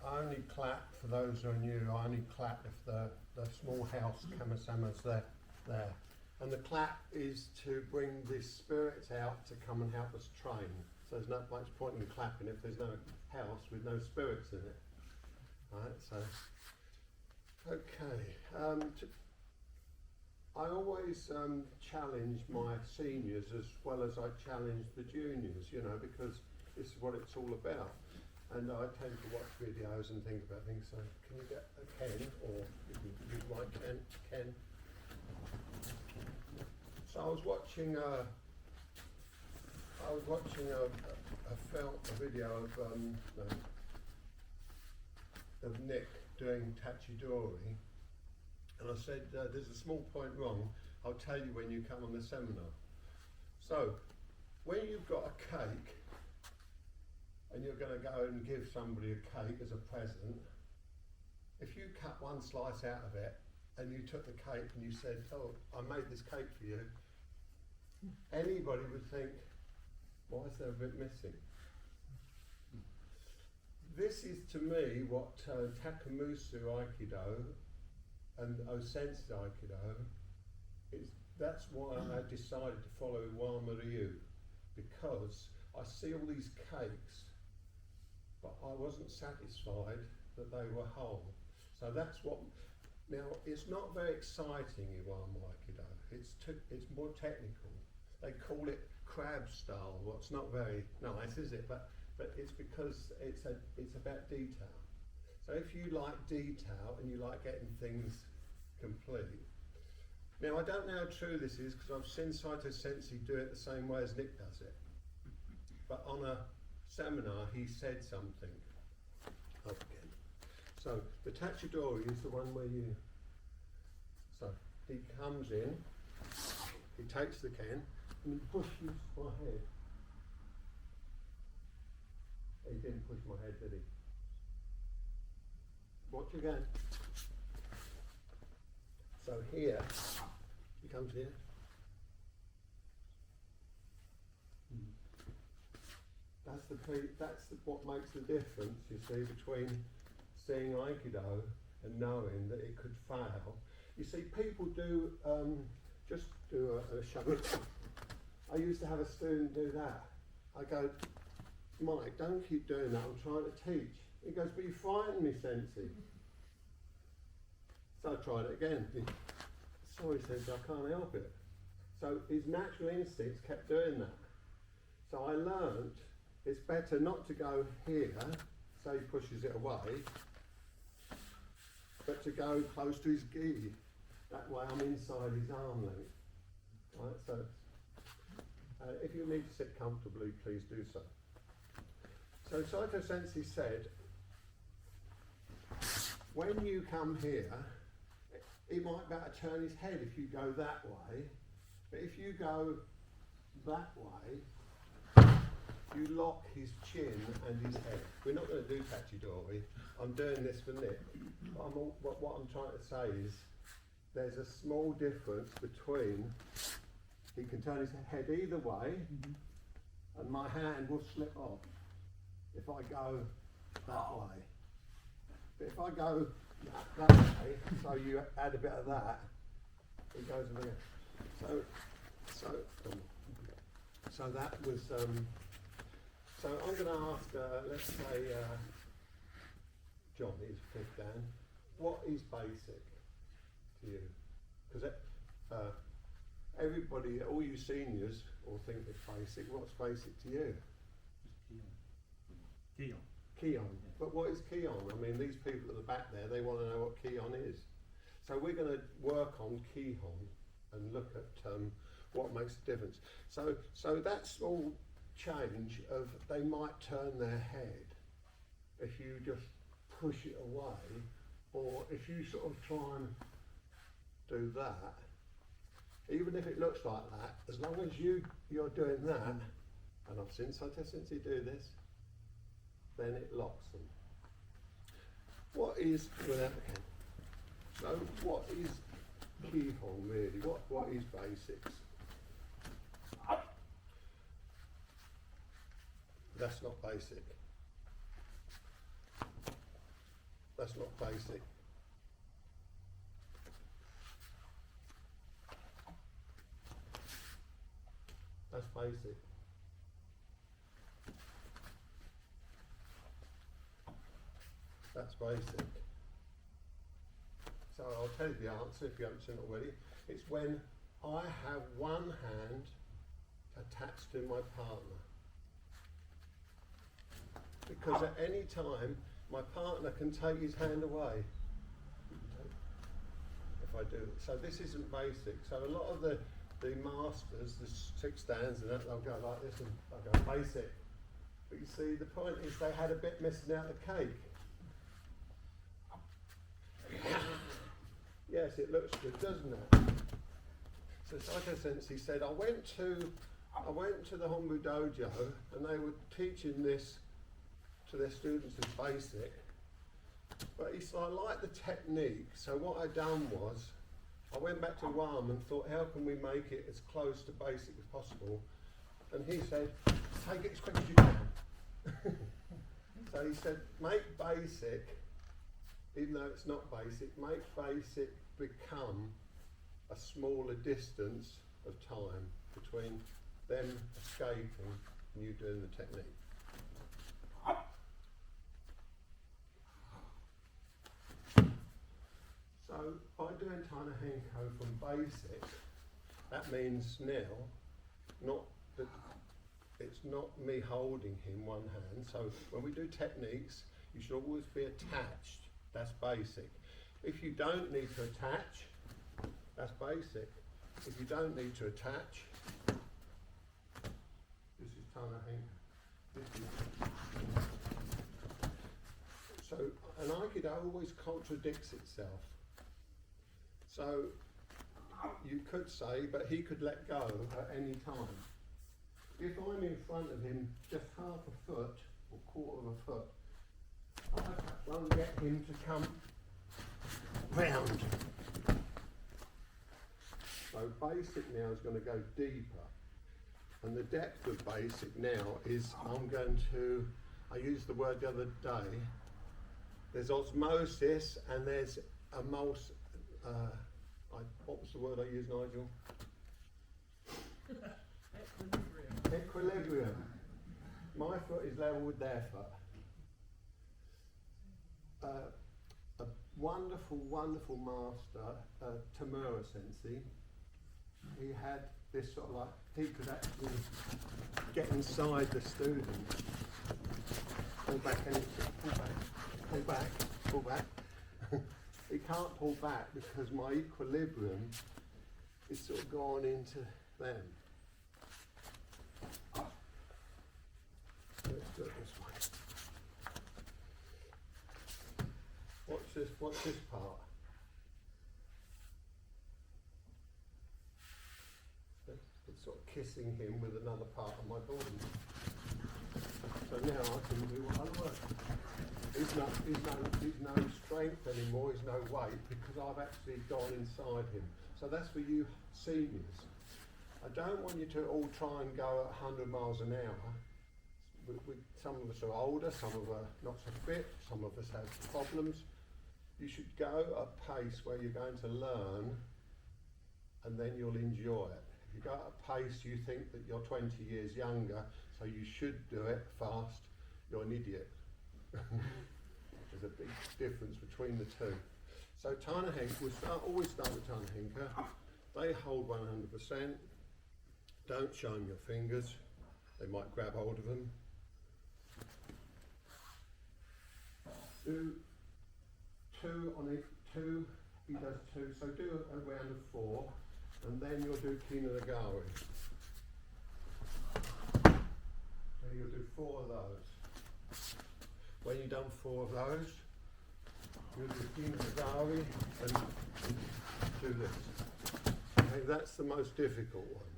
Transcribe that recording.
I only clap, for those who are new, I only clap if the small house Kamisama's there. And the clap is to bring the spirits out to come and help us train. So there's not much point in clapping if there's no house with no spirits in it. Right, so, okay. I always challenge my seniors as well as I challenge the juniors, you know, because this is what it's all about. And I tend to watch videos and think about things. So, can you get a Ken, or you can use my Ken? So I was watching a video of Nick doing Tachidori, and I said, "There's a small point wrong. I'll tell you when you come on the seminar." So, when you've got a cake, and you're going to go and give somebody a cake as a present, if you cut one slice out of it and you took the cake and you said, "Oh, I made this cake for you," anybody would think, why is there a bit missing? This is to me what Takemusu Aikido and Osensu Aikido is. That's why I decided to follow Iwama, because I see all these cakes, but I wasn't satisfied that they were whole. So that's what. Now it's not very exciting, Iwama Aikido. It's more technical. They call it crab style. Well, it's not very nice, is it? But it's because it's about detail. So if you like detail and you like getting things complete. Now I don't know how true this is because I've seen Saito Sensei do it the same way as Nick does it. But on a seminar, he said something. Okay. So the Tachidori is the one where you. So he comes in, he takes the Ken, and he pushes my head. He didn't push my head, did he? Watch again. So here, he comes here. That's what makes the difference, you see, between seeing Aikido and knowing that it could fail. You see, people do just do a show. I used to have a student do that. I go, "Mike, don't keep doing that, I'm trying to teach." He goes, "But you frighten me, Sensei." So I tried it again. "Sorry, Sensei, I can't help it." So his natural instincts kept doing that. So I learned it's better not to go here, so he pushes it away, but to go close to his gi. That way I'm inside his arm length. Right, so if you need to sit comfortably, please do so. So Saito Sensei said, when you come here, he might better turn his head if you go that way, but if you go that way, you lock his chin and his head. We're not going to do Tachidori. I'm doing this for Nick. What I'm trying to say is there's a small difference between he can turn his head either way and my hand will slip off if I go that way. But if I go that way, so you add a bit of that, it goes in there. So that was. So I'm going to ask, let's say, John is fifth Dan. What is basic to you? Because everybody, all you seniors, all think it's basic. What's basic to you? Kion. Kion. Yeah. But what is Kion? I mean, these people at the back there, they want to know what Kion is. So we're going to work on Kihon and look at what makes a difference. So that small change of they might turn their head if you just push it away, or if you sort of try and do that, even if it looks like that, as long as you're doing that, and I've seen Saito Sensei do this, then it locks them. What is, without the pen, so what is Kihon really? What is basics? that's not basic. That's not basic. That's basic. That's basic. So I'll tell you the answer if you haven't seen it already. It's when I have one hand attached to my partner. Because at any time, my partner can take his hand away. If I do. So this isn't basic. So a lot of the masters, the 6 stands and that, they'll go like this and they'll go basic. But you see, the point is they had a bit missing out the cake. Yes, it looks good, doesn't it? So Sargeant said, I went to the Hombu dojo and they were teaching this to their students as basic. But he said, I like the technique. So what I done was, I went back to Iwama and thought, how can we make it as close to basic as possible? And he said, take it as quick as you can. So he said, make basic, even though it's not basic, make basic become a smaller distance of time between them escaping and you doing the technique. So by doing Tana Henko from basic, that means now, not that it's not me holding him one hand. So when we do techniques, you should always be attached. That's basic. If you don't need to attach, that's basic. If you don't need to attach, this is Tana Henko. So an Aikido always contradicts itself. So you could say, but he could let go at any time. If I'm in front of him just half a foot or quarter of a foot, I won't get him to come round. So basic now is going to go deeper. And the depth of basic now is, I used the word the other day, there's osmosis and there's what was the word I used, Nigel? Equilibrium. My foot is level with their foot. A wonderful, wonderful master, Tamura Sensei, he had this sort of like, he could actually get inside the student. Pull back, pull back, pull back. He can't pull back because my equilibrium is sort of gone into them. Let's do it this way. What's this part? It's sort of kissing him with another part of my body. So now I can do what I want. He's no strength anymore, he's no weight, because I've actually gone inside him. So that's for you seniors. I don't want you to all try and go at 100 miles an hour. Some of us are older, some of us are not so fit, some of us have problems. You should go at a pace where you're going to learn and then you'll enjoy it. If you go at a pace you think that you're 20 years younger, so you should do it fast, you're an idiot. There's a big difference between the two. So Tana Henka, we always start with Tana Henka. They hold 100%. Don't show them your fingers. They might grab hold of them. Do two on each, two, he does two. So do a round of 4, and then you'll do Kinagari. So you'll do 4 of those. When you've done 4 of those, you'll do Kinagari and do this. Okay, that's the most difficult one.